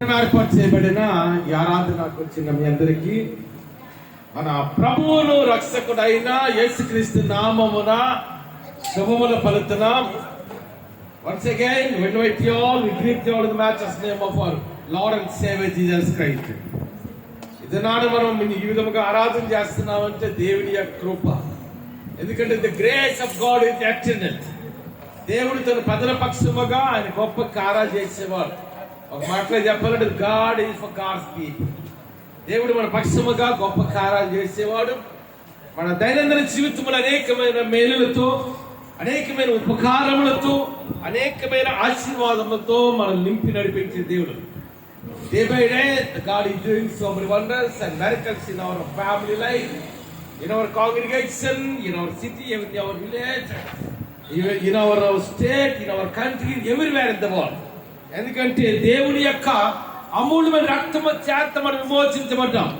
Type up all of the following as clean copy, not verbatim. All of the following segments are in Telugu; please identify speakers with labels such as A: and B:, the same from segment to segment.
A: ఏర్పాటు చేయబడిన ఈ ఆరాధనకు వచ్చిన మీ అందరికీ మన ప్రభువును రక్షకుడైన యేసుక్రీస్తు నామమున శుభములు పలుకుతున్నాం. Once again, we invite you all, we greet you all in the matchless name of our Lord and Savior Jesus Christ. ఇదనాడు మనం ఈ విధముగా ఆరాధన చేస్తున్నామంటే దేవుని యొక్క కృప. ఎందుకంటే the grace of God is eternal. దేవుడు తన ప్రజల పక్షముగా ఆయన గొప్ప కార్యాలు చేసేవాడు. ఒక మాటలో చెప్పాలంటే God is for God's people. దేవుడు మన పక్షముగా గొప్ప కార్యాలు చేసేవాడు. మన దైనందిన జీవితంలో అనేకమైన మేలులతో, అనేకమైన ఉపకారములతో, అనేకమైన ఆశీర్వాదములతో మనం నింపి నడిపించే దేవుడు. Day by day God is doing so many wonders and miracles in our family life, in our congregation, in our city, in our village, in our state, in our country, everywhere in the world. ఎందుకంటే దేవుని యొక్క అమూల్యమైన రక్తము చేత మనం విమోచించబడ్డాం.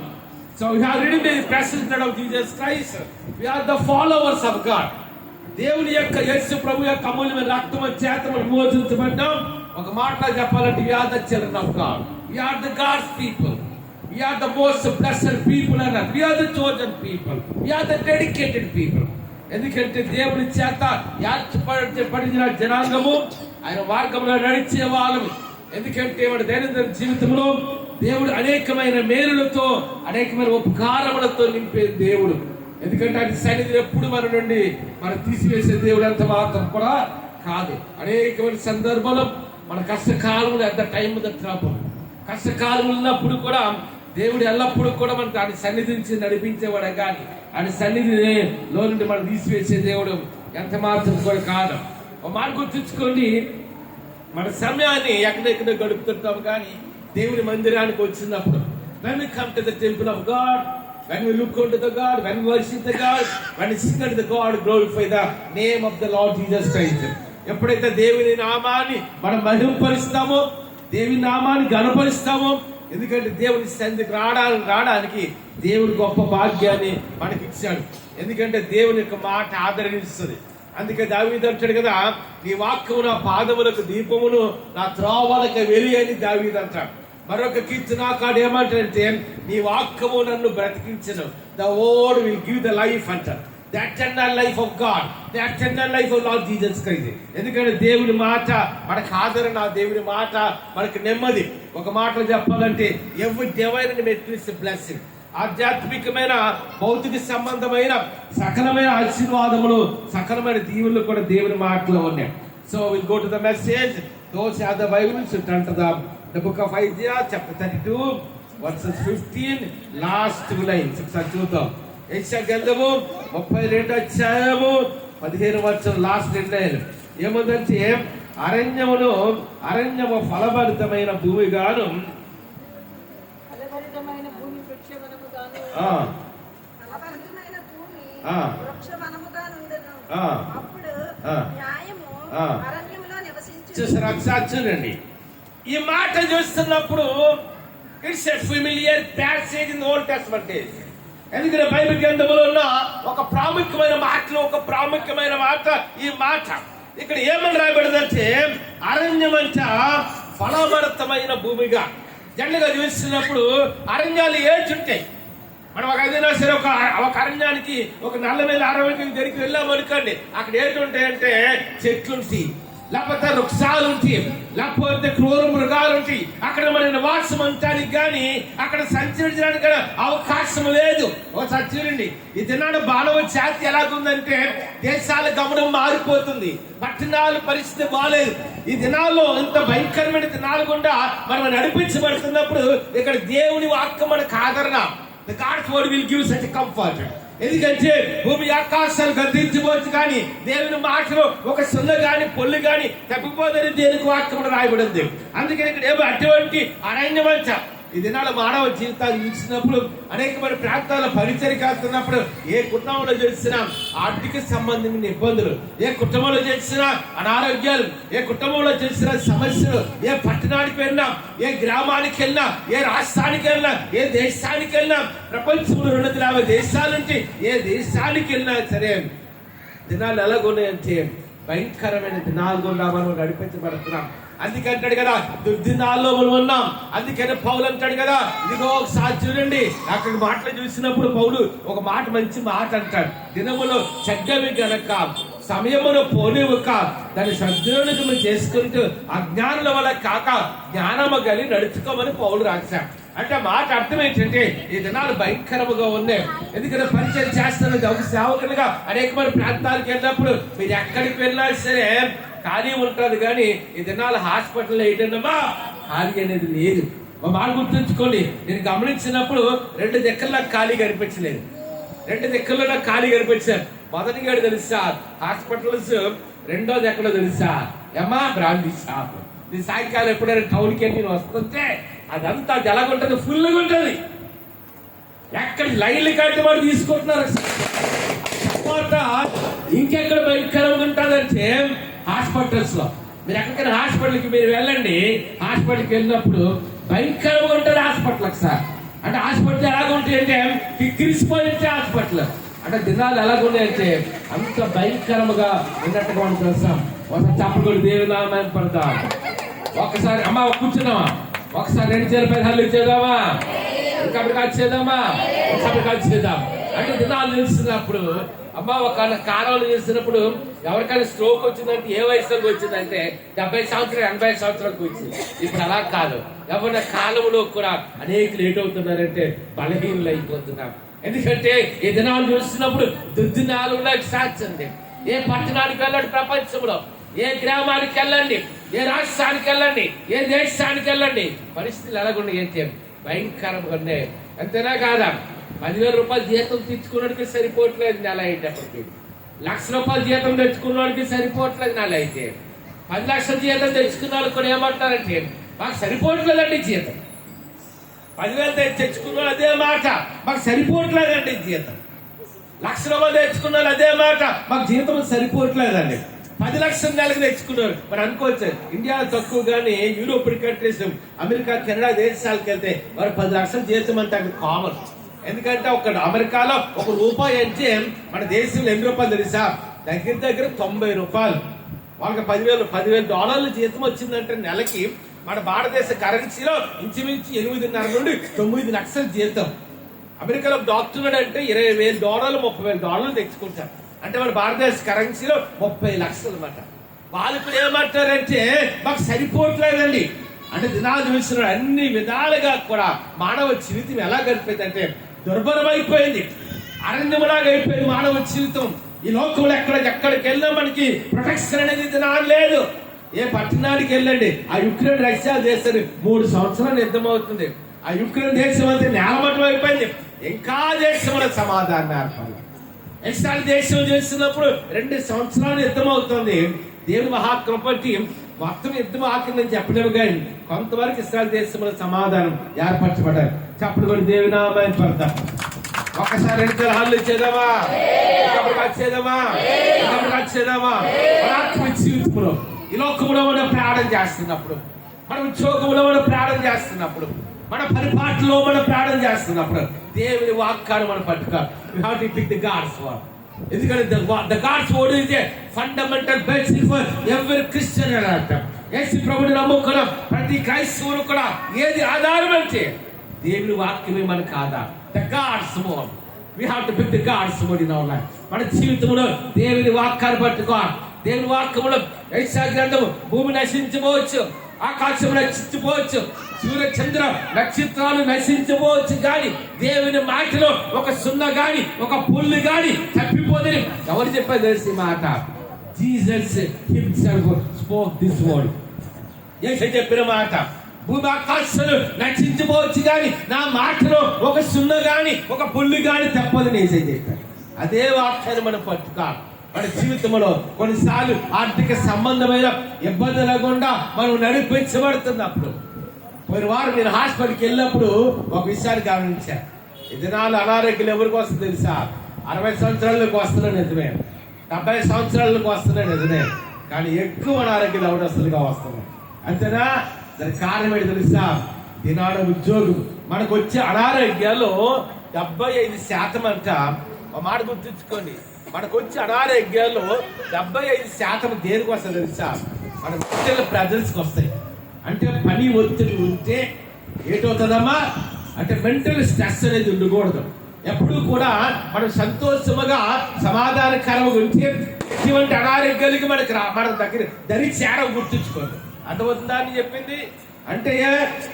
A: So we have redeemed the presence blood of Jesus Christ. We are the followers of God. దేవుని యొక్క యేసు ప్రభు యొక్క అమూల్యమైన రక్తము చేత మనం విమోచించబడ్డాం. ఒక మాటలో చెప్పాలంటే we are the children of God. We are the God's people. We are the most blessed people and we are the chosen people. We are the dedicated people. ఎందుకంటే దేవుని చేత ఏర్పడిన జనాంగము, ఆయన మార్గంలో నడిచే వాళ్ళము. ఎందుకంటే మన దైనందిన జీవితంలో దేవుడు అనేకమైన మేలులతో, అనేకమైన ఉపకారములతో నింపే దేవుడు. ఎందుకంటే ఆయన సన్నిధిని ఎప్పుడు మన నుండి మనం తీసివేసే దేవుడు అంత మాత్రం కూడా కాదు. అనేకమైన సందర్భంలో మన కష్టకాలంలో ఎంత టైం ట్రబుల్, కష్టకాలం ఉన్నప్పుడు కూడా దేవుడు ఎల్లప్పుడూ కూడా మన ఆయన సన్నిధి నుంచి నడిపించేవాడే కానీ ఆయన సన్నిధిని లో నుండి మనం తీసివేసే దేవుడు ఎంత మాత్రం కూడా కాదు. ఒక మాట గుర్తుంచుకోండి, మన సమయాన్ని ఎక్కడెక్కడ గడుపుతుంటాం కానీ దేవుని మందిరానికి వచ్చినప్పుడు, when we come to the temple of God, when we look unto the God, when we worship the God, when we sing unto the God, glorify the name of the Lord Jesus Christ. ఎప్పుడైతే దేవుని నామాన్ని మనం మహిమపరుస్తామో, దేవుని నామాన్ని ఘనపరుస్తామో, ఎందుకంటే దేవుని సన్నిధికి రావడానికి దేవుడు గొప్ప భాగ్యాన్ని మనకి ఇచ్చాడు. ఎందుకంటే దేవుని యొక్క మాట ఆదరణిస్తుంది. అందుకే దావీదు అంటాడు కదా, నీ వాక్యము నా పాదములకు దీపమును, నా త్రోవలకు వెలి అని దావీదు అంటాడు. మరొక కీర్తనాకాడు ఏమంటాడంటే, నీ వాక్యము నన్ను బ్రతికించను, the word will give the life అంటారు. The eternal life of God, the eternal life of Lord Jesus Christ. ఎందుకంటే దేవుని మాట మనకు ఆదరణ, దేవుని మాట మనకు నెమ్మది. ఒక మాటలో చెప్పాలంటే ఎవరి డివైన్ మెట్రిక్స్ బ్లెస్సింగ్, ఆధ్యాత్మికమైన భౌతిక సంబంధమైన సకలమైన ఆశీర్వాదములు, సకలమైన దీవులు కూడా దేవుని మాటలో ఉన్నాయి. So will go to the message. Those have the Bibles, turn to the book of Isaiah chapter 32 verses 15 last 2 lines ఒకసారి చూద్దాం. యెషయా గ్రంథము 32వ అధ్యాయము 15వ వచనం లాస్ట్ 2 lines ఏముందంటే, అరణ్యము ఫలభరితమైన భూమిగాను, చూడండి ఈ మాట చూస్తున్నప్పుడు it's a familiar passage in old testament. ఎందుకంటే బైబిల్ గ్రంథంలో ఉన్న ఒక ప్రాముఖ్యమైన మాట ఈ మాట. ఇక్కడ ఏమని రాయబడిందంటే, అరణ్యమంట ఫలభరితమైన భూమిగా. జనరల్గా చూస్తున్నప్పుడు అరణ్యాలు ఏడ్చుంటాయి. మనం ఒక ఏదైనా సరే ఒక అరణ్యానికి ఒక నల్ల మీద 60 దగ్గరికి వెళ్ళామనుకోండి, అక్కడ ఏంటుంటాయంటే చెట్లుంటాయి, లేకపోతే వృక్షాలు ఉంటాయి, లేకపోతే క్రూర మృగాలు ఉంటాయి. అక్కడ మన నివాసం అంటానికి కానీ అక్కడ సంచరించడానికి అవకాశం లేదు. ఒకసారి చూడండి, ఈ దినాడు మానవ జాతి ఎలాగుందంటే దేశాల గమనం మారిపోతుంది, పట్టణాల పరిస్థితి బాగాలేదు. ఈ దినాల్లో ఇంత భయంకరమైన దినాలు గుండా మనం నడిపించబడుతున్నప్పుడు ఇక్కడ దేవుని వాక్యం మనకు ఆదరణ. The God's word will give such a comfort. ఎందుకంటే భూమి ఆకాశాలు గతించవచ్చు కానీ దేవుని మాటలో ఒక సున్న గాని పొల్లు గాని తప్పిపోదని దేవునికి వాక్యం రాయబడింది. అందుకని ఇక్కడ ఏమో అటువంటి అరణ్యమంట. ఈ దినాల మానవ జీవితాలు చూసినప్పుడు, అనేకమైన ప్రాంతాల పరిచయం కాస్తున్నప్పుడు, ఏ కుటుంబంలో చేసినా ఆర్థిక సంబంధమైన ఇబ్బందులు, ఏ కుటుంబంలో చేసినా అనారోగ్యాలు, ఏ కుటుంబంలో చేసిన సమస్యలు, ఏ పట్టణానికి వెళ్ళినా, ఏ గ్రామానికి వెళ్ళినా, ఏ రాష్ట్రానికి వెళ్ళినా, ఏ దేశానికి వెళ్ళినా, ప్రపంచంలో 250 దేశాల నుంచి ఏ దేశానికి వెళ్ళినా సరే దినాలు ఎలాగున్నాయంటే భయంకరమైన దినాలు గుండా మనం నడిపించబడుతున్నాం. అందుకే అంటాడు కదా, దుర్దినాల్లో మనం ఉన్నాం. అందుకని పౌలు అంటాడు కదా, ఇదిగో ఒకసారి చూడండి, అక్కడ మాటలు చూసినప్పుడు పౌలు ఒక మాట, మంచి మాట అంటాడు. దినములో చెడ్డవి గనక సమయమును పోనివ్వక దాన్ని సద్వినియోగం చేసుకుంటూ అజ్ఞానుల వల్ల కాక జ్ఞానము కలిగి నడుచుకోమని పౌలు రాశాడు. అంటే మాట అర్థం ఏంటంటే, ఈ దినాలు భయంకరముగా ఉన్నాయి. ఎందుకంటే పరిచయం చేస్తున్నది ఒక సేవకులుగా అనేకమైన ప్రాంతాలకు వెళ్ళినప్పుడు మీరు ఎక్కడికి వెళ్ళినా సరే ఖాళీ ఉంటుంది, కానీ ఈ దినాలు హాస్పిటల్లో ఏంటన్నమా ఖాళీ అనేది లేదు. మా మాట గుర్తుంచుకోండి, నేను గమనించినప్పుడు 2 దిక్కుల్లో నాకు ఖాళీ కనిపించలేదు. 2 దిక్కుల్లో నాకు ఖాళీ కనిపించారు. మొదటి గడు తెలుసా హాస్పిటల్స్, రెండోది ఎక్కడో తెలుసా ఏమా బ్రాండీ షాప్. నేను సాయంకాలం ఎప్పుడైనా టౌన్కి వెళ్ళి నేను వస్తుంటే అదంతా ఎలాగుంటుంది, ఫుల్గా ఉంటుంది. ఎక్కడ లైన్లు కట్టి వాడు తీసుకుంటున్నారు. ఇంకెక్కడ భయంకరంగా ఉంటుందంటే హాస్పిటల్స్ లో. మీరు ఎక్కడికైనా హాస్పిటల్కి మీరు వెళ్ళండి, హాస్పిటల్కి వెళ్ళినప్పుడు భయంకరంగా ఉంటుంది హాస్పిటల్ సార్. అంటే హాస్పిటల్ ఎలాగుంటాయి అంటే కిక్కిరిసిపోయింటే హాస్పిటల్ అంటే దినాలు ఎలాగున్నాయంటే అంత భయంకరముగా ఉన్నట్టుగా మనం చూస్తాం. ఒకసారి చప్పలు దేవుని నామాన్ని పడతాం. ఒకసారి అమ్మ కూర్చున్నామా, ఒకసారి 2 చేతుల హల్లు చేద్దామా, ఇంకప్పుడు కాదు చేద్దామా, ఇంకప్పుడు కాదు చేద్దాం. అంటే దినాలు నిలుస్తున్నప్పుడు అమ్మ ఒక కాలంలో చేస్తున్నప్పుడు ఎవరికైనా స్ట్రోక్ వచ్చిందంటే ఏ వయసులోకి వచ్చిందంటే 70 సంవత్సరాలు 80 సంవత్సరాలకు వచ్చింది. ఇప్పుడు అలా కాదు. ఎవరి కాలంలో కూడా అనేకులు ఏటవుతున్నారంటే బలహీనలు అయిపోతున్నారు. ఎందుకంటే ఈ దినాలు చూస్తున్నప్పుడు దుర్దినాలు సాధ్యండి. ఏ పట్టణానికి వెళ్ళండి, ప్రపంచంలో ఏ గ్రామానికి వెళ్ళండి, ఏ రాష్ట్రానికి వెళ్ళండి, ఏ దేశానికి వెళ్ళండి, పరిస్థితులు ఎలాగుండే ఏంటి భయంకరంగా ఉన్నాయి. అంతేనా కాదా? 10,000 రూపాయలు జీతం తెచ్చుకున్నడికి సరిపోవట్లేదు నెల అయ్యేటప్పటికి. 1,00,000 రూపాయలు జీతం తెచ్చుకున్నవాడికి సరిపోవట్లేదు నెల అయితే. 10 లక్షల జీతం తెచ్చుకున్న వాళ్ళు కూడా ఏమంటారంటే మాకు సరిపోవట్లేదండి జీతం. 10,000 తెచ్చుకున్న వాళ్ళు అదే మాట, మాకు సరిపోవట్లేదండి జీతం. 1,00,000 రూపాయలు తెచ్చుకున్న వాళ్ళు అదే మాట, మాకు జీతం సరిపోవట్లేదండి. 10 లక్షల నెలకు తెచ్చుకున్నారు. మరి అనుకోవచ్చు ఇండియాలో తక్కువ, కానీ యూరోప్ కంట్రీస్, అమెరికా, కెనడా దేశాలకు వెళ్తే వారు 10 లక్షల జీతం అంటే అక్కడ కామన్. ఎందుకంటే ఒక అమెరికాలో ₹1 అంటే మన దేశంలో ఎన్ని రూపాయలు తెలుసా? దగ్గర దగ్గర 90 రూపాయలు. వాళ్ళకి $10,000 జీతం వచ్చిందంటే నెలకి మన భారతదేశ కరెన్సీలో ఇంచుమించు 8.5 నుండి 9 లక్షల జీతం. అమెరికాలో డాక్టర్ అంటే $20,000 $30,000 తెచ్చుకుంటారు. అంటే మన భారతదేశ కరెన్సీలో 30 లక్షలు అన్నమాట. వాళ్ళు ఇప్పుడు ఏమంటారంటే మాకు సరిపోవట్లేదండి. అంటే దినాలు చూస్తున్నారు. అన్ని విధాలుగా కూడా మానవ జీవితం ఎలా గడిపోయింది అంటే దుర్భరమైపోయింది, అరణ్యములాగా అయిపోయింది మానవ జీవితం. ఈ లోకంలో ఎక్కడికి వెళ్ళినా మనకి ప్రొటెక్షన్ అనేది దినాలు లేదు. ఏ పట్టణానికి వెళ్ళండి, ఆ యుక్రెయిన్ రష్యా దేశాన్ని 3 సంవత్సరాలు యుద్ధం అవుతుంది. ఆ యుక్రెయిన్ దేశం అంతా నేలమట్టం అయిపోయింది. ఇంకా దేశంలో సమాధానం ఏర్పడాలి. ఇస్రాయేల్ దేశం చేస్తున్నప్పుడు 2 సంవత్సరాలు యుద్ధం అవుతుంది. దేవుని మహాకృపటి మొత్తం యుద్ధం ఆకిందని చెప్పలేము, కానీ కొంతవరకు ఇస్రాయేల్ దేశంలో సమాధానం ఏర్పరచబడ్డారు. చెప్పడం కూడా దేవుని నామాన్ని పడతాం. ఒకసారి 2 హల్లు చేద్దామా, చేద్దామా. జీవితంలో ఈ లోకంలో మనం ప్రాణం చేస్తున్నప్పుడు, మన ఉద్యోగంలో మనం ప్రాణం చేస్తున్నప్పుడు, మన పరిపాటిలో మనం ప్రాణం చేస్తున్నప్పుడు దేవుని వాక్యాన్ని మనం పట్టుకోవాలి. We have to pick the God's word. ఎందుకంటే the God's word is a fundamental basic for every Christian అని అంటాం. యేసు ప్రభువుని నమ్ముకున్న ప్రతి క్రైస్తవులు కూడా ఏది ఆధారం అంటే దేవుని వాక్యమే మనకు ఆధారం. The God's word. We have to pick the God's word in our life. మన జీవితంలో దేవుని వాక్యాన్ని పట్టుకోవాలి. దేవుని వాక్యంలో యెషయా గ్రంథం భూమి నశించవచ్చు, ఆకాశం నశించిపోవచ్చు, సూర్య చంద్ర నక్షత్రాలు నశించవచ్చు, కానీ దేవుని మాటలో ఒక సున్న గాని ఒక పుల్లు గాని తప్పిపోదని ఎవరు చెప్పారు తెలిసి మాట? Jesus himself spoke this word. Yesu చెప్పిన మాట. భూమి ఆకాశాలు నశించవచ్చు, కానీ నా మాటలో ఒక సున్న గాని ఒక పుల్లు గాని తప్పదని యేసు చెప్పారు. అదే వాక్యాన్ని మనం పట్టుకోవాలి. మన జీవితంలో కొన్నిసార్లు ఆర్థిక సంబంధమైన ఇబ్బంది లేకుండా మనం నడిపించబడుతున్నప్పుడు, పోయిన వారం నేను హాస్పిటల్కి వెళ్ళినప్పుడు ఒక విషయాన్ని గమనించాను. ఈ దినాలు అనారోగ్యం ఎవరికి వస్తుంది తెలుసా? 60 సంవత్సరాలకు వస్తున్నా నిజమే, 70 సంవత్సరాలకు వస్తున్నా నిజమే, కానీ ఎక్కువ అనారోగ్యం ఎవరు వస్తుందిగా వస్తున్నాయి. అంతేనా? దానికి కారణం ఏంటి తెలుసా? దినాల ఉద్యోగం. మనకు వచ్చే అనారోగ్యాల్లో 75% అంట. ఒక మాట గుర్తుంచుకోండి, మనకు వచ్చే అనారోగ్యాల్లో 75% దేనికి వస్తుంది తెలుసా? మన మెంటల్ ప్రెజర్స్కి వస్తాయి. అంటే పని ఒత్తిడి ఉంటే ఏటవుతుందమ్మా అంటే మెంటల్ స్ట్రెస్ అనేది ఉండకూడదు. ఎప్పుడు కూడా మనం సంతోషముగా సమాధానకరంగా ఉంటే ఎటువంటి అనారోగ్యాలకి మన దగ్గర దరి చేర గుర్తుంచుకోండి. అర్థమవుతుందా అని చెప్పింది. అంటే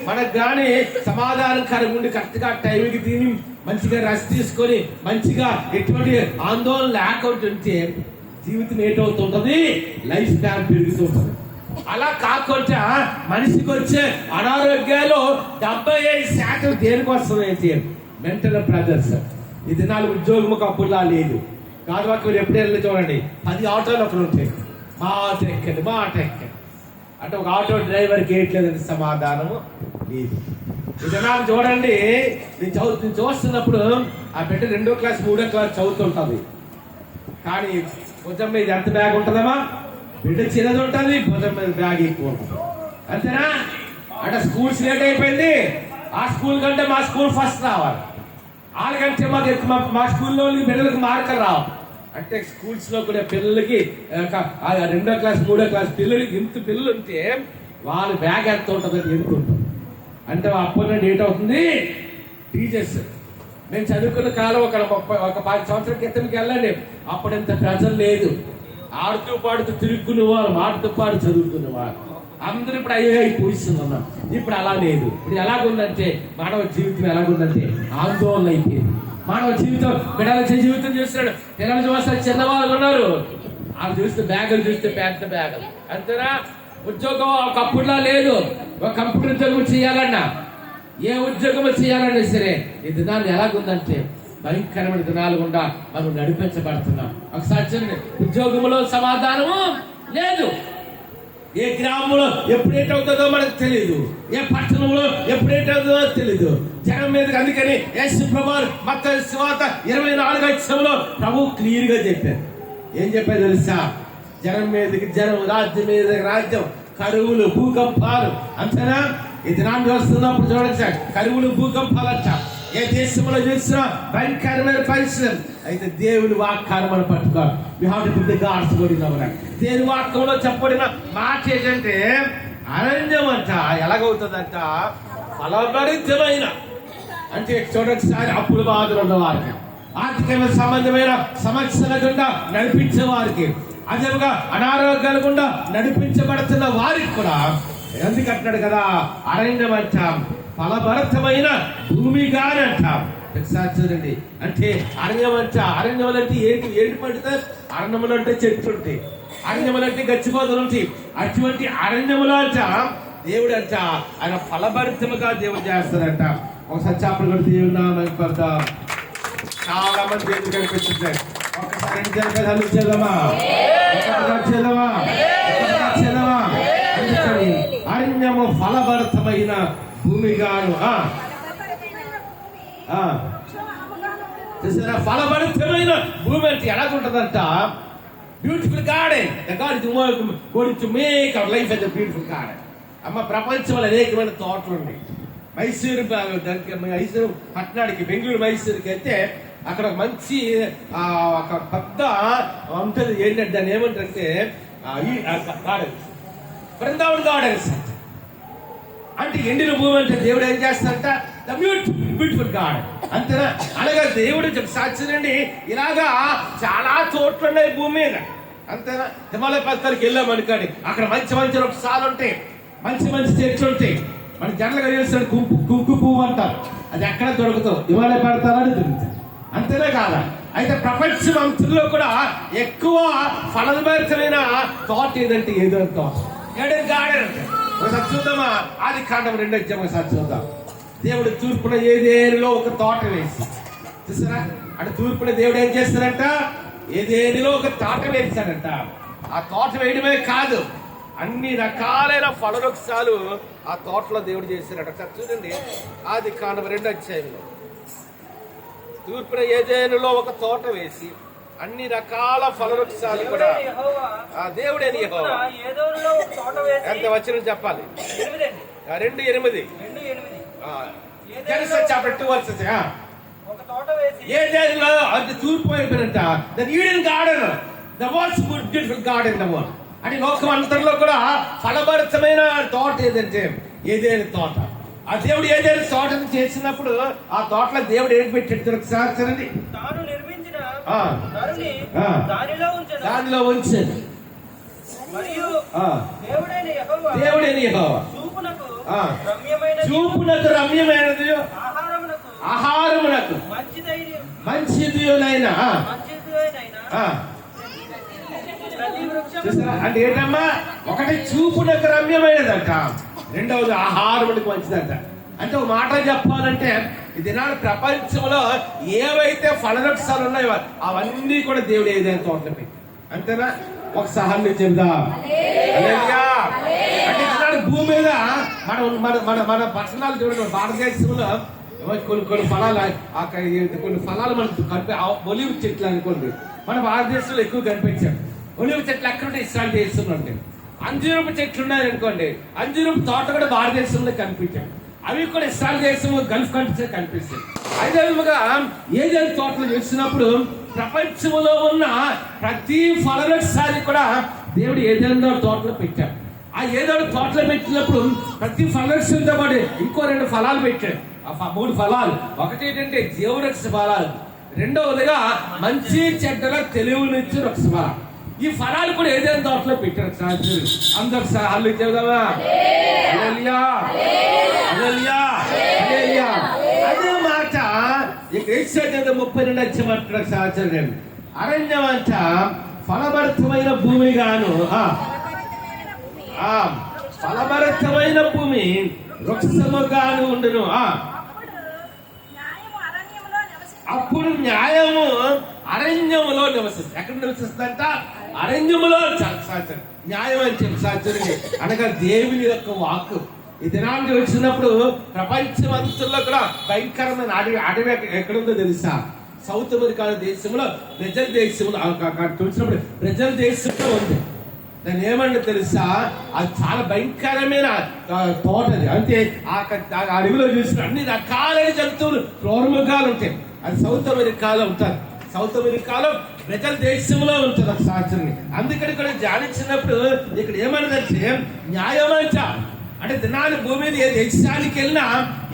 A: మనకు కానీ సమాధానకరంగా ఉండి కరెక్ట్గా టైంకి తిని మంచిగా రెస్ట్ తీసుకొని మంచిగా ఎటువంటి ఆందోళన లేకుంటుంటే జీవితం ఏటవుతుంటది, లైఫ్ స్పాన్ పెరుగుతుంటది. అలా కాకుండా మనిషికి వచ్చే అనారోగ్యాలు 75% దేనికి వస్తుంది? Mental pressures. ఈ దినాలు ఉద్యోగం అప్పుడులా లేదు. కాదు మీరు ఎప్పుడు వెళ్ళి చూడండి, 10 ఆటోలు ఒకరు ఉంటాయి. మాట ఎక్కండి అంటే ఒక ఆటో డ్రైవర్కి ఏట్లేదండి సమాధానము లేదు. ఈ దినాలు చూడండి, నేను చూస్తున్నప్పుడు ఆ బిడ్డ 2వ క్లాస్ 3వ క్లాస్ చదువుతుంటుంది. కానీ భుజం మీద ఎంత బ్యాగ్ ఉంటుందమ్మా? బిడ్డ చిన్నది ఉంటుంది, భుజం మీద బ్యాగ్ ఎక్కువ ఉంటుంది. అంతేనా? అంటే స్కూల్స్ లేట్ అయిపోయింది. ఆ స్కూల్ కంటే మా స్కూల్ ఫస్ట్ రావాలి, వాళ్ళకంటే మాకు ఎక్కువ మా స్కూల్లో బిడ్డలకు మార్కులు రావాలి. అంటే స్కూల్స్లో కూడా పిల్లలకి 2వ క్లాస్ 3వ క్లాస్ పిల్లలకి ఇంత పిల్లలు ఉంటే వాళ్ళ బ్యాగ్ ఎంత ఉంటుంది, ఎంత ఉంటుంది అంటే అప్పటి నుండి ఏటవుతుంది? టీచర్స్ మేము చదువుకున్న కాలం ఒక 10 సంవత్సరాల క్రితంకి వెళ్ళండి, అప్పుడు ఇంత ప్రెజర్ లేదు. ఆడుతూ పాడుతూ తిరుగుకునే వాళ్ళు, ఆడుతూ పాడు చదువుకునే వాళ్ళు అందరూ ఇప్పుడు పొజిషన్ ఉన్నాం. ఇప్పుడు అలా లేదు. ఇప్పుడు ఎలాగుందంటే మానవ జీవితం ఎలాగుందంటే ఆందోళన అయిపోయింది. మానవ జీవితం బిడ్డల జీవితం చూస్తున్నాడు. పిల్లలు చూస్తారు, చిన్నవాళ్ళు ఉన్నారు, వాళ్ళు చూస్తే బ్యాగులు చూస్తే పెద్ద బ్యాగులు. అంతేనా? ఉద్యోగం ఒకప్పుడులా లేదు. ఒక కంప్యూటర్ ఉద్యోగం చేయాలన్నా, ఏ ఉద్యోగం చేయాలన్నా సరే ఈ దినాలు ఎలాగుందంటే భయంకరమైన దినాలు గుండా మనం నడిపించబడుతున్నాం. ఒకసారి చూడండి, ఉద్యోగంలో సమాధానము లేదు. ఏ గ్రామంలో ఎప్పుడేటవుతుందో మనకు తెలియదు, ఏ పట్టణంలో ఎప్పుడేటవుతుందో తెలియదు. జనం మీదకి అందుకని యేసు ప్రభువు మత్తయి సువార్త 24:5 ప్రభు క్లియర్ గా చెప్పారు. ఏం చెప్పారు తెలుసా? జనం మీదకి జనం, రాజ్యం మీదకి రాజ్యం, కరువులు భూకంపాలు. అంతేనా? ఈ దినాన్ని వస్తున్నప్పుడు చూడండి సార్, కరువులు భూకంపాలు అంట. ఏ దేశంలో చూసినా భయంకరమైన పరిస్థితులు. అయితే దేవుని వాక్యాన్ని మనం పట్టుకోవాలి. We have to put the God's word in our hand. దేవుని వాక్యంలో చెప్పబడిన మాట ఏంటంటే అరణ్యం అంట ఎలాగవుతుందంట? ఫలభరితమైన. అంటే చూడండి సార్, అప్పుల బాధలు ఉన్న వారికి, ఆర్థిక సంబంధమైన సమస్యల గుండా నడిపించే వారికి, అదేవిధంగా అనారోగ్యాల గుండా నడిపించబడుతున్న వారికి కూడా ఎందుకంటాడు కదా, అరణ్యం అంటాం, ఫలభరితమైన భూమిగానే అంటాం. ఒకసారి చూడండి, అంటే అరణ్యములు అంటే ఏంటి పండితే? అరణ్యములు అంటే చెట్లు ఉంటాయి, అరణ్యములు అంటే గచ్చిపోతలు ఉంటాయి. అటువంటి అరణ్యములు అంట దేవుడు అంట ఆయన ఫలభరితముగా దేవుడు చేస్తాడంట. ఒకసారి చేపలు కూడా దేవుడు నామం పడతాం. చాలా మంది దేవుడు కనిపిస్తుంటారు. ఒకసారి చేద్దామా? అరణ్యము ఫలభరితమైన భూమిగాను. ఫలభరితమైన భూమి అంటే ఎలాగుంటుందంట? Beautiful garden. God is going to make our life as a beautiful garden. అమ్మ, ప్రపంచంలో అనేకమైన తోటలు ఉన్నాయి. మైసూరు పట్టణానికి, బెంగళూరు మైసూరుకి అయితే అక్కడ మంచి ఒక పెద్ద ఉంటుంది. ఏంటంటే దాన్ని ఏమంటారంటే గార్డెన్స్, బృందావన్ గార్డెన్స్ అంటే ఎండిన భూమి. అంటే దేవుడు ఏం చేస్తాడంట? The beautiful garden. అంతేనా? అలాగే దేవుడు సాక్షినండి ఇలాగా చాలా చోట్ల ఉన్నాయి భూమి మీద. అంతేనా? హిమాలయ పర్వతాలకు వెళ్ళాం అనుకోండి, అక్కడ మంచి మంచి వృక్షాలు ఉంటాయి, మంచి మంచి చెట్లు ఉంటాయి. మన జనరల్గా తెలిసిన కుంకు పువ్వు అంటారు, అది ఎక్కడ దొరుకుతావు? హిమాలయ పర్వతాలని దొరుకుతాయి. అంతేనే కాదా? అయితే ప్రపంచం అంతలో కూడా ఎక్కువ ఫలభరితమైన తోట ఏదంటే ఏదో తోట, గార్డెన్ అంటే. ఒకసారి చూద్దామా? ఆదికాండం 2 ఒకసారి చూద్దాం. దేవుడు తూర్పున ఏదేనిలో ఒక తోట వేసి, చూసారా? అంటే తూర్పున దేవుడు ఏం చేస్తాడంట? ఏదేనిలో ఒక తోట వేస్తాడంట. ఆ తోట వేయడమే కాదు, అన్ని రకాలైన ఫలవృక్షాలు ఆ తోటలో దేవుడు చేస్తాడట. ఒకసారి చూడండి, ఆదికాండం 2 తూర్పున ఏదేనిలో ఒక తోట వేసి అన్ని రకాల ఫలవృక్షాలు కూడా దేవుడని యెహోవా. ఎంత వచ్చిన చెప్పాలి? 2:8. ఏదేనిలో అది తూర్పు అయిపోయినంట. The Eden garden, the most beautiful garden the world. అంటే లోకం అంతట్లో కూడా ఫలభరితమైన తోట ఏదంటే ఏదైనా తోట. ఆ దేవుడు ఏదైనా తోటను చేసినప్పుడు ఆ తోటలో దేవుడు ఏం పెట్టాడు ఒకసారి చూడండి.
B: తాను నిర్మించిన
A: ఆ.
B: నరుని
A: ఆ. దానిలో ఉంచాడు.
B: మరియు
A: ఆ.
B: దేవుడైన
A: యెహోవా
B: చూపునకు
A: ఆ.
B: రమ్యమైన
A: రమ్యమైనది ఆహారమునకు మంచిదియునైన
B: ప్రతి వృక్షము
A: చూసారా? అంటే ఏంటమ్మా, ఒకటి చూపునకు రమ్యమైనదంట, రెండవది ఆహారములకు మంచిదంట. అంటే ఒక మాట చెప్పాలంటే ఈ దినాలు ప్రపంచంలో ఏవైతే ఫలవృక్షాలు ఉన్నాయో అవన్నీ కూడా దేవుడు ఏదైనా తోటలో పెట్టి, అంతేనా? ఒకసారి చెబుదాం హల్లెలూయా. అంటే ఈనాడు భూమి మీద మన పట్టణాలు చూడండి, భారతదేశంలో కొన్ని ఫలాలు కొన్ని ఫలాలు మనకు ఒలివ్ చెట్లు అనుకోండి, మన భారతదేశంలో ఎక్కువ కనిపించారు. ఒలివ్ చెట్లు ఎక్కడుంటే ఇస్రాయల్ దేశంలో, అంజూరపు చెట్లు ఉన్నాయనుకోండి, అంజూరపు తోట కూడా భారతదేశంలో కనిపించాయి. అవి కూడా ఇస్రాయల్ దేశంలో గల్ఫ్ కంట్రీస్ కనిపిస్తాయి. అదే విధంగా ఏదైనా తోటలు చేసినప్పుడు ప్రపంచంలో ఉన్న ప్రతి ఫలవృక్షాన్ని కూడా దేవుడు ఏదైనా తోటలో పెట్టాడు. ఆ ఏదైనా తోటలో పెట్టినప్పుడు ప్రతి ఫలవృక్షంతో పాటు ఇంకో 2 ఫలాలు పెట్టాడు. ఆ 3 ఫలాలు, ఒకటి ఏంటంటే జీవవృక్ష ఫలాలు, రెండవదిగా మంచి చెడ్డల తెలివినిచ్చే వృక్ష ఫలాలు. ఈ ఫలాలు కూడా ఏదైనా తోటలో పెట్టారు. అందరూ హల్లు చెబుదామా? హల్లెలూయా హల్లెలూయా హల్లెలూయా. అదే మాట ఇక్కడ యేషయా 32 మాట్లాడు సహచర్యం. అరణ్యం అంట ఫలభరితమైన భూమి గాను, ఫలభరితమైన భూమి వృక్షముగాను ఉండును. అప్పుడు న్యాయము అరణ్యములో నివసిస్తుంది. ఎక్కడ నివసిస్తుందంట? అరణ్యములో. న్యాయం అని చెప్పి సాధ్యండి అనగా దేవుని యొక్క వాక్కు. ఈ దినానికి వచ్చినప్పుడు ప్రపంచం అంతలో కూడా భయంకరమైన అడవి ఎక్కడుందో తెలుసా? సౌత్ అమెరికా దేశంలో బ్రెజిల్ దేశంలో చూసినప్పుడు బ్రెజిల్ దేశంలో ఉంది. దాన్ని ఏమంటే తెలుసా? అది చాలా భయంకరమైన తోట. అది అంటే ఆ అడవిలో చూసిన అన్ని రకాలైన జంతువులు, క్రూరమృగాలు ఉంటాయి. అది సౌత్ అమెరికాలో ఉంటారు. సౌత్ అమెరికాలో బ్రెజిల్ దేశంలో ఉంటుంది ఒక శాస్త్రాన్ని. అందుకని ఇక్కడ ధ్యానించినప్పుడు ఇక్కడ ఏమన్నదంటే న్యాయమంట. అంటే దినాన్ని భూమి మీద ఏ దేశానికి వెళ్ళినా,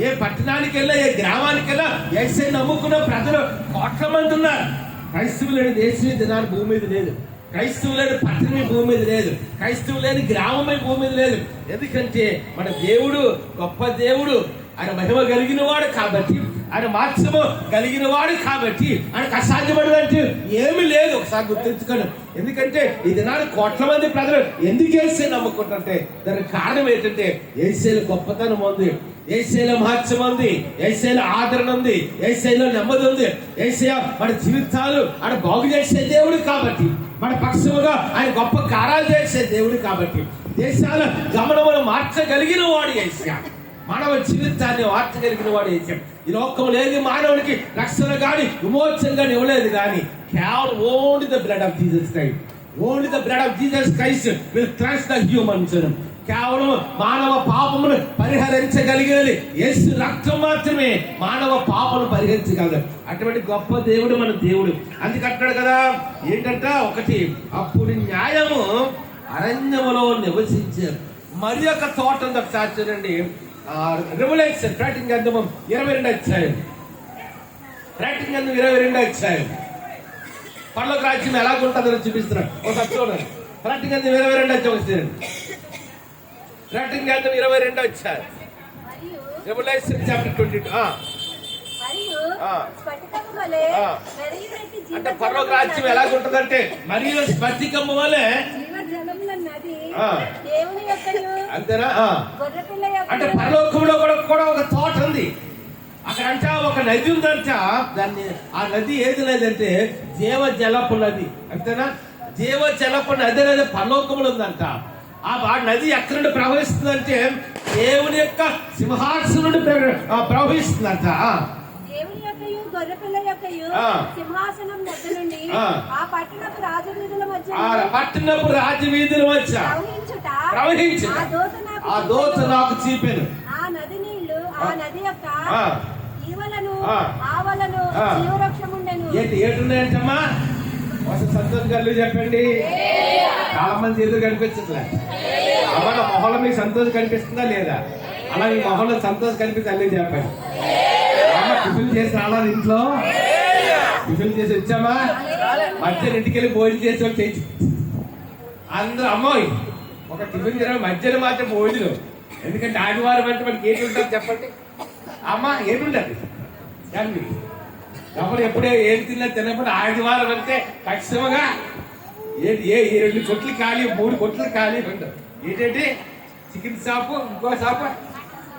A: ఏ పట్టణానికి వెళ్ళినా, ఏ గ్రామానికి వెళ్ళినా యేసయ్య నమ్ముకున్న ప్రజలు కోట్ల మంది ఉన్నారు. క్రైస్తవులు లేని దేశం దినాన్ని భూమి మీద లేదు. క్రైస్తవులు లేని పట్టణమే భూమి మీద లేదు. క్రైస్తవులు లేని గ్రామమే భూమి మీద లేదు. ఎందుకంటే మన దేవుడు గొప్ప దేవుడు, ఆయన మహిమ కలిగిన వాడు కాబట్టి, ఆయన మార్చము కలిగిన వాడు కాబట్టి ఆయనకు అసాధ్యపడదంటే ఏమీ లేదు. ఒకసారి గుర్తించుకోండి. ఎందుకంటే ఈ దినాలు కోట్ల మంది ప్రజలు ఎందుకు యేసయ్య నమ్ముకుంటుంటే దానికి కారణం ఏంటంటే యేసయ్యలో గొప్పతనం ఉంది, యేసయ్యలో మహత్యం ఉంది, యేసయ్యలో ఆదరణ ఉంది, యేసయ్యలో నెమ్మది ఉంది. యేసయ్య మన జీవితాలు ఆయన బాగు చేసే దేవుడు కాబట్టి, మన పక్షముగా ఆయన గొప్ప కార్యాలు చేసే దేవుడు కాబట్టి, దేశాల గమనమును మార్చగలిగిన వాడు యేసయ్య. మానవ జీవితాన్ని మార్చగలిగిన వాడు యేసయ్య. ఈ లోకం లేదు మానవునికి రక్షణ కానీ విమోచన కానీ ఇవ్వలేదు, కానీ కేవలం only the blood of Jesus Christ. Only the blood of Jesus Christ will crush the humans. కేవలం మానవ పాపమును పరిహరించగలిగినది యేసు రక్తం మాత్రమే మానవ పాపను పరిహరించగలదు. అటువంటి గొప్ప దేవుడు మన దేవుడు. అందుకంటాడు కదా ఏంటంట, ఒకటి అప్పుడు న్యాయము అరణ్యములో నివసించారు. మరి ఒక తోట ఉంది. ఒకసారి చూడండి, రెవల్యూషన్ ప్రకటన గ్రంథము 22 అధ్యాయం. ప్రకటన గ్రంథం 22 అధ్యాయం. పరలోక రాజ్యం ఎలాగుంటుందో చూపిస్తున్నాడు. ఒకసారి చూడండి. ప్రకటన గ్రంథం 22 అధ్యాయం. ప్రకటన గ్రంథం 22 అధ్యాయం. Revelation chapter 22. అంటే పరలోక రాజ్యం ఎలాగుంటుందంటే మరియు స్ఫటికము వలె. అంతేనా? అంటే పరలోకంలో కూడా ఒక తోట ఉంది. అక్కడంట ఒక నది ఉందంట. దాన్ని ఆ నది ఏది లేదంటే జీవజలపు నది. అంతేనా? జీవజలపు నది అనేది పరలోకంలో ఉందంట. ఆ నది ఎక్కడి నుండి ప్రవహిస్తుందంటే దేవుని యొక్క సింహాసనం నుండి ప్రవహిస్తుందంట. పట్టణపు రాజవీధుల మధ్య ప్రవహించు ఆ దూత నాకు చూపాను.
C: ఆ నది నీళ్లు ఆ నది యొక్క ఈవలను ఆవలను జీవవృక్షముండెను.
A: ఏంటి ఏటున్నాయంటమ్మా? సంతోష్ గారు చెప్పండి. చాలా మంది ఎదురు కనిపించట్లే. అమ్మ నా మొహంలో మీకు సంతోషం కనిపిస్తుందా లేదా? అలా మీ మొహంలో సంతోషం కనిపిస్తుంది అన్నీ చెప్పండి. అమ్మ టిఫిన్ చేసి రావాలి ఇంట్లో, టిఫిన్ చేసి వచ్చామా? మధ్యాహ్నం ఇంటికి వెళ్ళి భోజనం చేసి వచ్చి అందరూ అమ్మాయి ఒక టిఫిన్ తిన మధ్యాహ్నం మాత్రం భోజనం. ఎందుకంటే ఆదివారం అంటే మనకి ఏంటి ఉంటుంది చెప్పండి అమ్మ? ఏమి ఉండదు కానీ ఎవరు ఎప్పుడే ఏం తిన్నా తినప్పుడు ఆదివారం అంటే ఖచ్చితంగా ఏంటి ఏ 2 కొట్లు ఖాళీ 3 కొట్లు ఖాళీ ఉండవు. ఏంటంటే చికెన్ షాపు ఇంకో షాపు,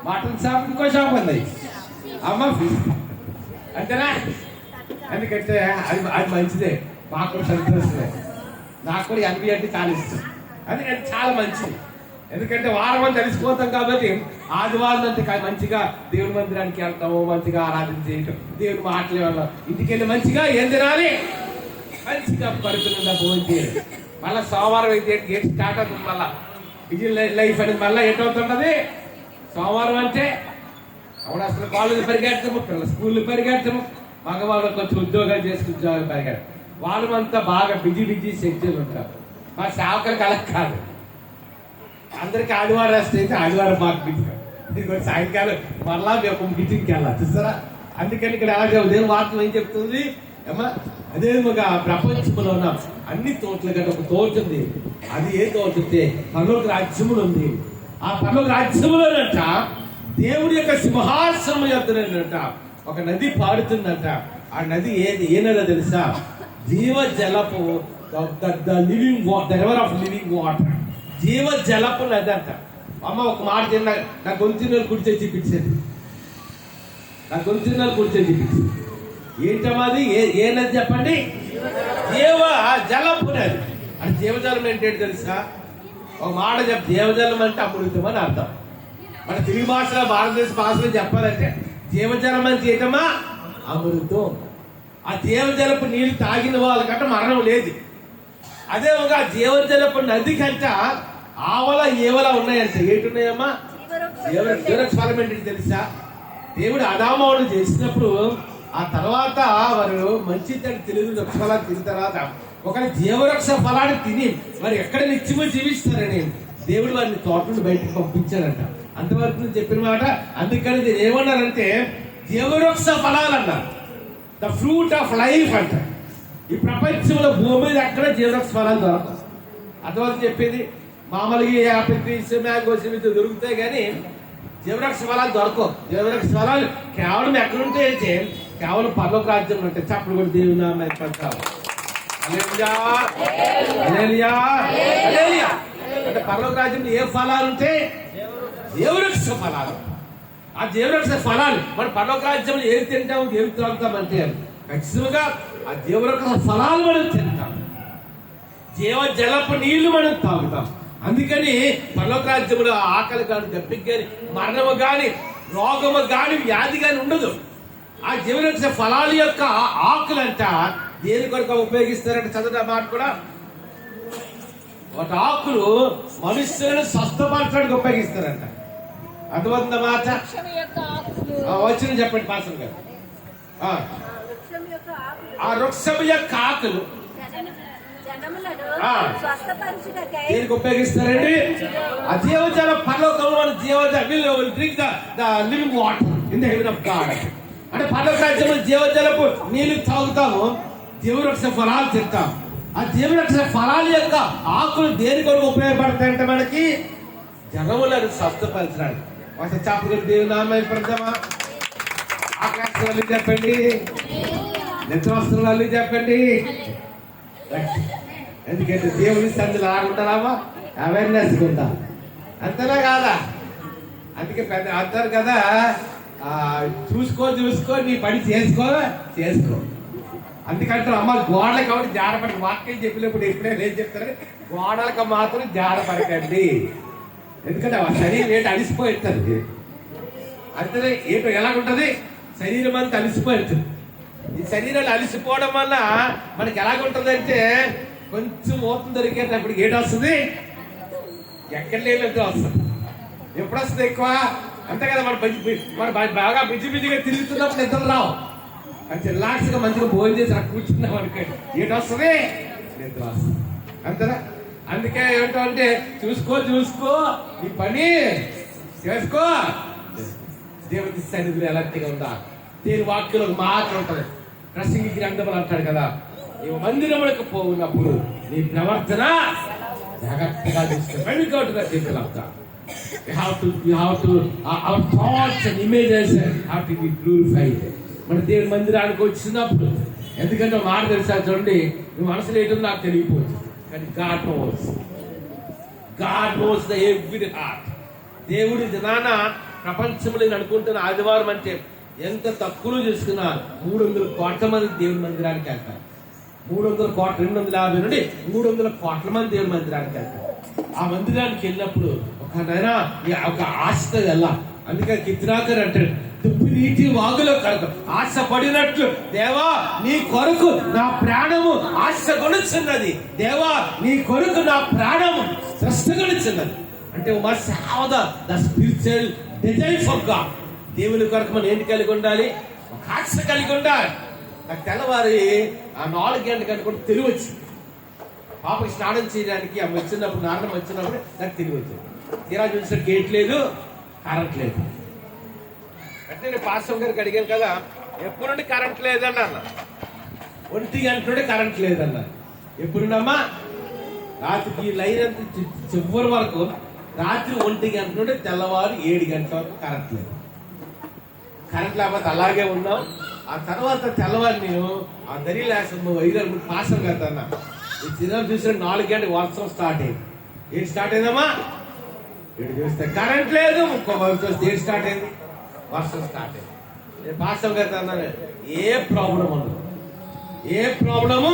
A: మటన్ షాప్ ఇంకో షాప్ ఉంది అమ్మ అంతేనా? ఎందుకంటే అది మంచిదే, మాకు కూడా సంతోషమే. నాకు కూడా ఎంపీ అంటే చాలా ఇష్టం. అందుకంటే చాలా మంచిది. ఎందుకంటే వారం అంతా కలిసిపోతాం కాబట్టి ఆదివారం అంతా మంచిగా దేవుని మందిరానికి వెళ్తాము, మంచిగా ఆరాధన చేయటం, దేవుని మాటలు వెళ్ళాం. ఇంటికి వెళ్ళి మంచిగా ఏం తినాలి? మంచిగా పరిపూర్ణంగా భోజనం చేయాలి. మళ్ళీ సోమవారం అయితే ఏంటి స్టార్ట్ అవుతుంది. మళ్ళీ బిజీ లైఫ్ అనేది మళ్ళీ ఏంటవుతుంటది? సోమవారం అంటే అప్పుడు అసలు కాలేజీ పరిగెడతాము, పిల్లలు స్కూళ్ళు పరిగెడతాము, మగవాళ్ళు కొంచెం ఉద్యోగాలు చేసుకుంటారు పరిగెడతారు. వాళ్ళు అంతా బాగా బిజీ సెక్షన్ ఉంటారు. మా సేవకులకు అలా కాదు. అందరికి ఆదివారం వస్తే అయితే ఆదివారం మాకు బిజీ, సాయంకాలం మళ్ళా మేము మీటింగ్కి వెళ్ళాలి చూస్తారా. అందుకని ఇక్కడ ఎలా దేవుని వాక్యం ఏం చెప్తుంది ఏమా? అదే ఒక ప్రపంచంలో ఉన్న అన్ని తోటల కంటే ఒక తోట ఉంది. అది ఏ తోట ఉంటే పరలోక రాజ్యములు ఉంది. ఆ పరలోక రాజ్యములోనంట దేవుడి యొక్క సింహాసనం యొద్దనంట ఒక నది పాడుతుందంట. ఆ నది ఏ నది తెలుసా? జీవ జలపు, living water, river of living water, జీవ జలపు నది అంట. అమ్మ ఒక మాట నా గొంతున్నలు గుర్తు చూపించేది, నా గొంతున్నలు గుర్తు చూపించేది ఏంటమ్మది? ఏ నది చెప్పండి? జీవ జలపు నది. అంటే జీవజలం ఏంటంటే తెలుసా? ఒక మాట చెప్ప, జీవజలం అంటే అమృతం అని అర్థం. మన తెలుగు భాషలో, భారతదేశ భాషలో చెప్పాలంటే జీవజలం అంటే ఏంటమ్మా? అమృతం. ఆ జీవజలపు నీళ్ళు తాగిన వాళ్ళకంటే మరణం లేదు. అదే ఒక జీవజలపు నది కంట ఆవల ఏవల ఉన్నాయంట. ఏంటున్నాయమ్మా? జీవవృక్ష ఫలం ఏంటి తెలుసా? దేవుడు ఆదామును చేసినప్పుడు ఆ తర్వాత వారు మంచి తెలుగు వృక్ష ఫలాన్ని తిన్న తర్వాత ఒక జీవవృక్ష ఫలాన్ని తిని మరి ఎక్కడ నిత్యమో జీవిస్తారని దేవుడు వారిని తోటను బయటకు పంపించాడంట. అంతవరకు నేను చెప్పిన మాట. అందుకని నేను ఏమన్నానంటే జీవవృక్ష ఫలాలు అన్నారు, ద ఫ్రూట్ ఆఫ్ లైఫ్ అంట. ఈ ప్రపంచంలో భూమి మీద ఎక్కడ జీవవృక్ష ఫలాలు దొరకవు. అంతవరకు చెప్పేది మామూలుగా యాపిల్ ట్రీస్, మ్యాంగోస్ దొరుకుతాయి కానీ జీవవృక్ష ఫలాలు దొరకవు. జీవవృక్ష ఫలాలు కేవలం ఎక్కడుంటే కేవలం పరలోక రాజ్యంలో ఉంటాయి. చప్పుడు కూడా దేవుని నామాన్ని పడతారు. అంటే పరలోక రాజ్యంలో ఏ ఫలాలు ఉంటే? జీవవృక్ష ఫలాలు. ఆ జీవవృక్ష ఫలాలు మన పరలోక రాజ్యంలో ఏది తింటాము, ఏమి త్రాగుతామంటే ఖచ్చితంగా ఆ జీవవృక్ష ఫలాలు మనం తింటాం, జీవ జలపు నీళ్లు మనం తాగుతాం. అందుకని పరలోక రాజ్యంలో ఆకలి కానీ, దప్పిక కానీ, మరణము కానీ, రోగము కానీ, వ్యాధి కానీ ఉండదు. ఆ జీవవృక్ష ఫలాల యొక్క ఆకులంట దేని కొరకు ఉపయోగిస్తారంటే చదువు మాట కూడా. వాటి ఆకులు మనుషులను స్వస్థపరచడానికి ఉపయోగిస్తారంట. అర్థమవుతుందా మాట? వచ్చిన చెప్పండి పాస్టర్ గారు. ఆ వృక్షం యొక్క ఆకులు దేనికి ఉపయోగిస్తారండి? ఆ జీవజల పరలోకంలో drink the living water in the heaven of God. అంటే పరలోక రాజ్యంలో జీవజలపు నీళ్లు తాగుతాము, జీవవృక్ష ఫలాలు తింటాం. ఆ జీవవృక్ష ఫలాల యొక్క ఆకులు దేని కొరకు ఉపయోగపడతాయంటే మనకి జనములను స్వస్థపరచడానికి. ఒక చాపలు దేవుని నామాన్ని పడతామా? ఆకాశాలు చెప్పండి, నిద్ర వస్త్రాలు చెప్పండి. ఎందుకంటే దేవుని సందులు ఆగుంటారామా? అవేర్నెస్ ఉందా? అంతేనా కాదా? అందుకే పెద్ద అంటారు కదా, చూసుకో నీ పని చేసుకో. అందుకంటే అమ్మ గోడలకు కాబట్టి జారపడి వాక్యం చెప్పినప్పుడు ఎప్పుడైనా ఏం చెప్తారని గోడలకు మాత్రం జారపడకండి. ఎందుకంటే ఆ శరీరం ఏంటి అలిసిపోతుంది. అంతే ఏంటో ఎలాగుంటది? శరీరం అంతా అలిసిపోతుంది. ఈ శరీరాలు అలిసిపోవడం వల్ల మనకి ఎలాగుంటుంది అంటే కొంచెం ఓతం దొరికేటప్పుడు ఏడు వస్తుంది, ఎక్కడ లేదంటే వస్తుంది. ఎప్పుడు వస్తుంది ఎక్కువ? అంతే కదా, మన బాగా బిజీగా తిరుగుతున్నప్పుడు నిద్ర రావు. కొంచెం రిలాక్స్గా మంచిగా భోజనం చేసి అక్కడ కూర్చున్నాం అనుకోండి, ఏడు వస్తుంది, నిద్ర వస్తుంది. అంతేనా? అందుకే ఏమిటంటే చూసుకో ఈ పని చేసుకో. దేవుడి సన్నిధిలో ఎలాంటిగా ఉందా? దేని వాక్యంలో ఒక మాట ఉంటుంది, ప్రసంగి గ్రంథములు అంటాడు కదా, నీవు మందిరములకు పోవున్నప్పుడు నీ ప్రవర్తన జాగ్రత్తగా తీసుకుని తీసుకులాపుతా. Our thoughts and images have to be purified. మన దేవుడి మందిరానికి వచ్చినప్పుడు, ఎందుకంటే మాట తెలుసా చూడండి, నువ్వు మనసులో ఏంటో నాకు తెలియకపోవచ్చు, కానీ God knows the every heart. దేవుడి దినాన ప్రపంచంలో నేను అనుకుంటున్న ఆదివారం అంటే ఎంత తక్కువ చేసుకున్నా 300 కోట్ల మంది దేవుడి మందిరానికి వెళ్తారు. 300 కోట్ల 250 నుండి 300 కోట్ల మంది దేవుడి మందిరానికి వెళ్తారు. ఆ మందిరానికి వెళ్ళినప్పుడు ఒక ఆశతో వెళ్ళా. అందుకే కిత్రాకర్ అంటాడు, తుప్పి నీటి వాగులో కడతాం ఆశపడినట్లు దేవా నీ కొరకు నా ప్రాణము ఆశ కొనుచున్నది, దేవా నీ కొరకు నా ప్రాణము శ్రద్ధ కొనుచున్నది. అంటే must have the spiritual desire for God. దేవుని కొరకు మనం ఏంటి కలిగి ఉండాలి? ఒక ఆశ కలిగి ఉండాలి. నాకు తెల్లవారి ఆ 4 గంటలకు అనుకుంటే తెలివి వచ్చింది. పాపకి స్నానం చేయడానికి ఆమె వచ్చినప్పుడు, నాన్న వచ్చినప్పుడు నాకు తెలివి వచ్చింది. తీరా చూసిన గేట్ లేదు, కరెంట్ లేదు. అంటే నేను పాస్టర్ గారికి అడిగాను కదా, ఎప్పుడు నుండి కరెంట్ లేదన్నా. 1 గంట నుండి కరెంట్ లేదన్నా. ఎప్పుడున్నమ్మా? రాత్రికి లైన్ అంత చివరి వరకు, రాత్రి 1 గంట నుండి తెల్లవారు 7 గంటల వరకు కరెంట్ లేదు. కరెంట్ లేకపోతే అలాగే ఉన్నాం. ఆ తర్వాత తెల్లవారు నేను ఆ దరిలేసం వైద్యులు పాస్టర్ గారు అన్నా, ఈ సినిమా చూసిన 4 గంటలకు వర్షం స్టార్ట్ అయింది. ఏం స్టార్ట్ అయిందమ్మా? ఇటు చూస్తే కరెంట్ లేదు, ఇంకో వైపు చూస్తే ఏం స్టార్ట్ అయింది? వర్షం స్టార్ట్ అయింది. నేను పాస్టర్ గారితో అన్నాను, ఏ ప్రాబ్లం ఉండదు, ఏ ప్రాబ్లము.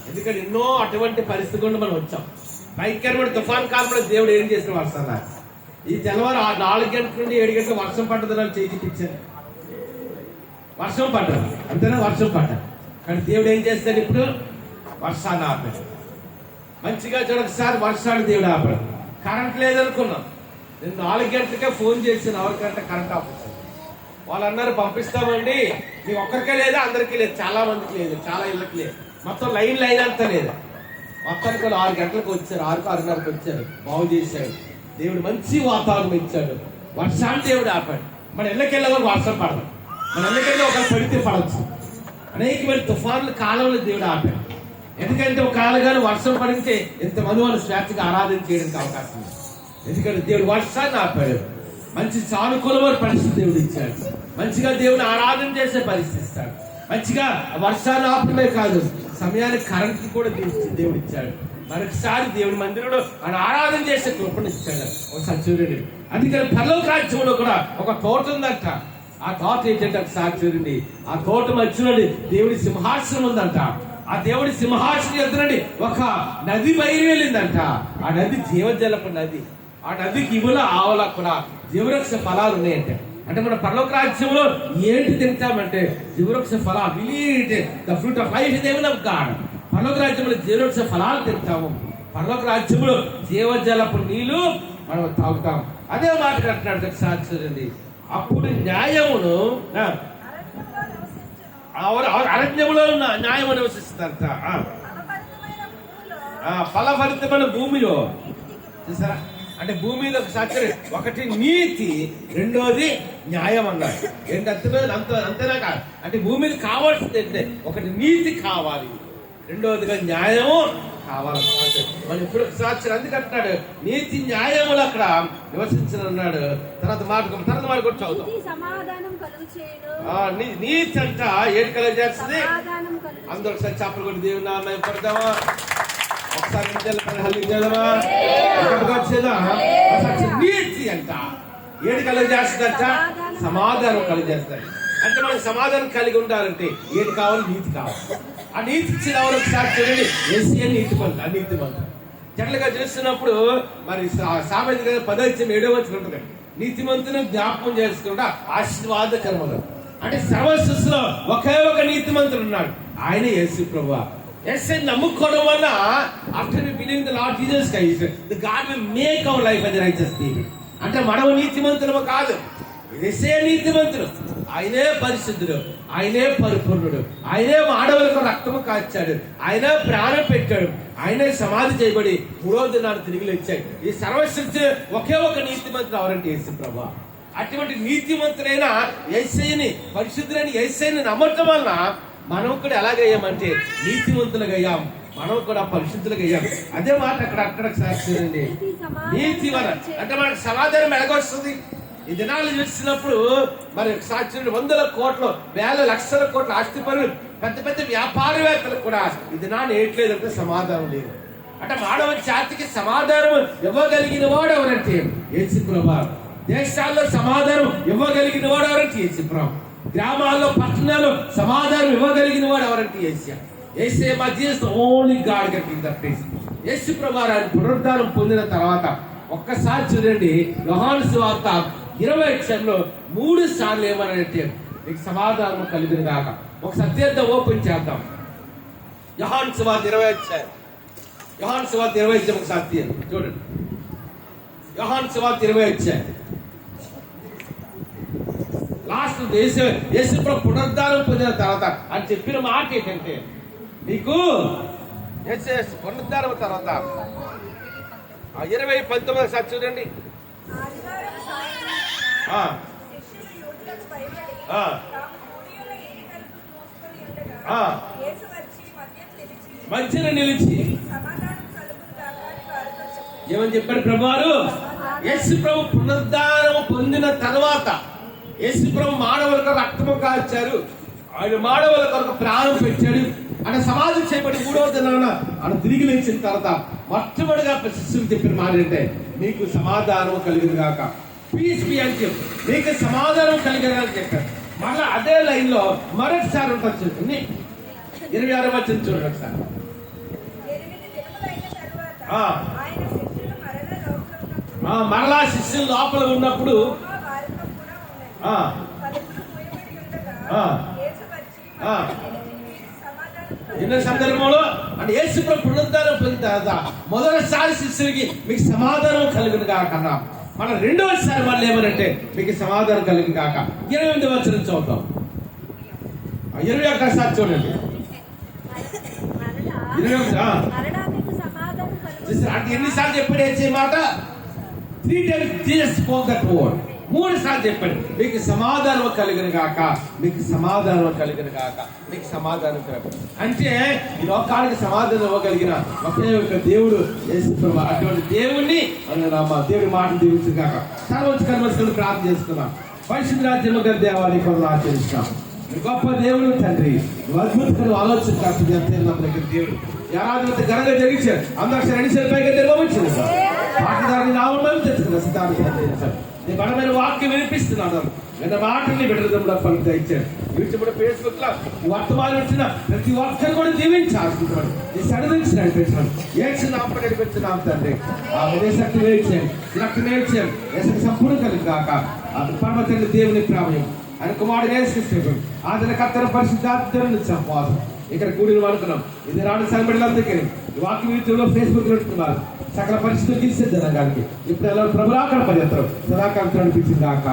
A: ఎందుకంటే ఎన్నో అటువంటి పరిస్థితి గుండా మనం వచ్చాం. భయంకరమైన తుఫాన్ కాలంలో దేవుడు ఏం చేసిన వర్షం నాకు ఈ తెల్లవారు 4 గంటల నుండి 7 గంటలు వర్షం పడ్డది నాకు చేయి చూపించాను. వర్షం పడ్డది అంతేనా? వర్షం పడ్డది. కానీ దేవుడు ఏం చేస్తాడు? ఇప్పుడు వర్షాన్ని ఆపాడు. మంచిగా చూడకసారి వర్షాన్ని దేవుడు ఆపాడు. కరెంట్ లేదనుకున్నాం. నేను 4 గంటలకే ఫోన్ చేసిన, 4 గంటల కరెంట్ ఆఫ్. వాళ్ళు అన్నారు పంపిస్తామండి, మీకు ఒక్కరికే లేదా? అందరికీ లేదు, చాలా మందికి లేదు, చాలా ఇళ్ళకి లేదు, మొత్తం లైన్ అంతా లేదు. మొత్తానికి 6 గంటలకు వచ్చారు, 6:30కి వచ్చారు, బాగు చేశాడు దేవుడు. మంచి వాతావరణం ఇచ్చాడు. వర్షాన్ని దేవుడు ఆపాడు. మన ఇళ్ళకెళ్ళే వర్షం పడదు, మన ఇళ్ళకెళ్ళి ఒకరు పడితే పడవచ్చు. అనేకమైన తుఫాన్లు కాలంలో దేవుడు ఆపాడు. ఎందుకంటే ఒక కాలంగానే వర్షం పడితే ఎంతమంది వాళ్ళు స్వేచ్ఛగా ఆరాధన చేయడానికి అవకాశం ఉంది. ఎందుకంటే దేవుడు వర్షాన్ని ఆపాడు. మంచి సానుకూలమైన పరిస్థితి దేవుడు ఇచ్చాడు. మంచిగా దేవుని ఆరాధన చేసే పరిస్థితి ఇస్తాడు. మంచిగా వర్షాన్ని ఆపడమే కాదు, సమయానికి కరెంట్ కూడా దేవుడు ఇచ్చాడు. మరొకసారి దేవుని మందిరంలో ఆయన ఆరాధన చేసే కృపను ఇచ్చాడు. ఒకసారి చూడండి, అందుకని పరలోక రాజ్యంలో కూడా ఒక తోట ఉందంట. ఆ తోట ఏంటంటే ఒకసారి చూడండి, ఆ తోట మధ్యలో దేవుడి సింహాసనం ఉందంట. ఆ దేవుడి సింహాసనం ఎదురండి ఒక నది బయలు వెళ్ళిందంట. ఆ నది జీవజలపు నది. ఆ నదికి ఇవుల ఆవల కూడా జీవవృక్ష ఫలాలు ఉన్నాయంటే. అంటే మన పరలోక రాజ్యంలో ఏంటి తింటామంటే జీవవృక్ష ఫలాలు. The fruit of life is evil of God. పరలోక రాజ్యంలో జీవవృక్ష ఫలాలు తింటాము. పరలోక రాజ్యంలో జీవజలపు నీళ్లు మనం తాగుతాం. అదే మాట అంటున్నాడు ఒకసారి చూడండి. అప్పుడు న్యాయమును అరణ్యములో న్యాయం నివసిస్తుందంట. ఫలభరితమైన భూమిలో చూసారా? అంటే భూమిలో ఒకటి నీతి, రెండోది న్యాయం అన్నాడు. ఏంటంటే అంతేనా కాదు. అంటే భూమికి కావాల్సింది ఏంటంటే ఒకటి నీతి కావాలి, రెండోదిగా న్యాయము కావాలి. మనం ఇప్పుడు సాక్షి అందుకంటున్నాడు నీతి న్యాయములు అక్కడ నివసించనున్నాడు. తర్వాత మాట కూడా చదువుతాం. నీతి అంట ఏడు కలగ చేస్తుంది. అందరూ ఒకసారి చేపలు కొట్టి దేవుని నామం పడదామా? ఒకసారి నీతి అంట ఏడు కలుగ చేస్తుందంట, సమాధానం కలుగ చేస్తాడు. అంటే మనకి సమాధానం కలిగి ఉండాలంటే ఏది కావాలి? నీతి కావాలి. ఆ నీతి ఇచ్చిన ఎవరు ఒకసారి చూడండి. ఏసీఏ నీతి మంత్రి, అనీతి మంత్రి. జనరల్గా చూస్తున్నప్పుడు మరి సామెత 10:7 ఉంటుంది. నీతి మంత్రిని జ్ఞాపకం చేసుకుంటా ఆశీర్వాదకరములు. అంటే సర్వశిస్సులో ఒకే ఒక నీతి మంత్రి ఉన్నాడు, ఆయన యేసు ప్రభువా. యేసు నమ్ముకోవడం వల్ల after we believe the Lord Jesus Christ the God will make our life as a righteous people. అంటే మనం నీతిమంతులము కాదు, యేసే నీతిమంతుడు, ఆయనే పరిశుద్ధుడు, ఆయనే పరిపూర్ణుడు, ఆయనే మానవులకు రక్తము కాచాడు, ఆయనే ప్రాణం పెట్టాడు, ఆయనే సమాధి చేయబడి మూడో దినాన్ని తిరిగి లేచాడు. ఈ సర్వసృష్టి ఒకే ఒక నీతిమంతుడు ఎవరంటే యేసు ప్రభువా. అటువంటి నీతిమంతుడైన యేసయ్యని, పరిశుద్ధులైన యేసయ్యని నమ్మటం వలన మనం కూడా ఎలాగయ్యామంటే నీతిమంతులుగా అయ్యాం, మనం కూడా పరిశుద్ధులుగా అయ్యాం. అదే మాట అక్కడ సాక్షి అండి. నీతి వల్ల అంటే మనకు సమాధానం ఎలాగొస్తుంది? ఈ దినాలు చూసినప్పుడు మరి సాక్షి వందల కోట్లు, వేల లక్షల కోట్ల ఆస్తిపరులు, పెద్ద పెద్ద వ్యాపారవేత్తలకు కూడా ఈ దినాన్ని ఏట్లేదంటే సమాధానం లేదు. అంటే మానవ జాతికి సమాధానం ఇవ్వగలిగిన వాడు ఎవరంటే యేసు ప్రభువు. దేశాల్లో సమాధానం ఇవ్వగలిగిన వాడు ఎవరంటే యేసు ప్రభువు. గ్రామాల్లో, పట్టణాల్లో సమాధానం ఇవ్వగలిగిన వాడు ఎవరంటే యేసయ్య. యేసయ్య మా జీవితం only God can that place. Yesu ప్రభువు ఆయన పునరుద్ధానం పొందిన తర్వాత ఒక్కసారి చూడండి, యోహాను సువార్త 20 అధ్యాయంలో 3 సార్లు ఏమనంటే మీకు సమాధానం కలిగిన కాక. ఒక సత్యార్థం ఓపెన్ చేద్దాం. యోహాను సువార్త 20 అధ్యాయం, యోహాను సువార్త 20 అధ్యాయం ఒక సత్యం చూడండి. యోహాను సువార్త 20 అధ్యాయం లాస్ట్ యేసు ప్రభు పునరుద్ధానం పొందిన తర్వాత అని చెప్పిన మాట ఏంటంటే, నీకు పునరుద్ధానం తర్వాత 20:19 సార్ చూడండి. మధ్యన నిలిచి ఏమని చెప్పారు ప్రభువారు? యేసు ప్రభు పునరుద్ధానం పొందిన తర్వాత యేసు ప్రభు మానవులకు రక్తము కాల్చారు, ఆయన మానవుల కొరకు ప్రాణం పెట్టాడు, ఆయన సమాధి చేయబడి మూడవ దినాన ఆయన తిరిగి లేచిన తర్వాత మొట్టమొదటిగా శిష్యులు చెప్పిన మాట ఏంటంటే, మీకు సమాధానం కలిగిన గాక, పీస్ బి అని చెప్పి మీకు సమాధానం కలిగిన అని చెప్పారు. మళ్ళీ అదే లైన్ లో మరొకసారి ఉంటుంది. 26వ వచనం చూడండి ఒకసారి. మరలా శిష్యులు లోపల ఉన్నప్పుడు ఎన్నో సందర్భంలో అంటే యేసు ప్రభు పునరుద్ధానం పొందిన తర్వాత మొదటిసారి శిష్యులకి మీకు సమాధానం కలిగిన కాక, మన రెండవసారి వాళ్ళు ఏమనంటే మీకు సమాధానం కలిగిన కాక. 28వ వచనం చదువుతాం. 21 చూడండి. 21 అంటే ఎన్నిసార్లు చెప్పాడు యేసు మాట? 3 times Jesus spoke that word. 3 సార్లు చెప్పాడు, మీకు సమాధానం కలిగిన గాక, మీకు సమాధానం కలిగిన గాక, మీకు సమాధానం కలిగిన. అంటే ఈ లోకానికి సమాధానం ఇవ్వగలిగిన ఒకే ఒక దేవుడు యేసు ప్రభువు. అటువంటి దేవుణ్ణి దేవుడి మాటలు దీవించిన గాక. సర్వోచ్చ కర్మస్తులు ప్రార్థన చేసుకున్నాం. పరిశుద్ధ రాజ్యంలో గల దేవాలయ కొరకు ఆచరిస్తాం. గొప్ప దేవుడు తండ్రి, అద్భుతమైన ఆలోచన కాకుండా దేవుడు ఆరాధన ఘనంగా జరిగించారు. అందరూ రెండుసార్లు పైగా నిర్వహించారు. పాటదారుని నామం తెచ్చుకున్న సిద్ధాంతం నీ బలమైన వాక్యం వినిపిస్తున్నాను. విన్న మాటల్ని బిడ్డలు ఫలితం ఇచ్చారు. వీటి ఫేస్బుక్ లో వర్తమానం వచ్చిన ప్రతి ఒక్కరు కూడా దీవించాల్సుకుంటున్నాడు. నీ సడలించి నడిపించాను. ఏడ్చి నాప నడిపించినాం తండ్రి. ఆ శక్తి వేయించాను, రక్తం వేయించాను. ఏసకి సంపూర్ణ కలిగి కాక పరమ తండ్రి దేవుని ప్రామయం ఆయన కుమారుడు యేసుక్రీస్తు ఆదరణ కర్తన పరిశుద్ధాత్మను సంపాదన ఇక్కడ కూడిన వాడుతున్నాం. ఇది రాడు సంబడిలందరికీ వాక్య వీటిలో ఫేస్బుక్ లో పెట్టుకున్నారు. సకల పరిస్థితులు గెలిచేద్దాం. ఇప్పుడు ఎలా ప్రభులాకర పర్యంతరం సదాకాలం నడిపించిందాక.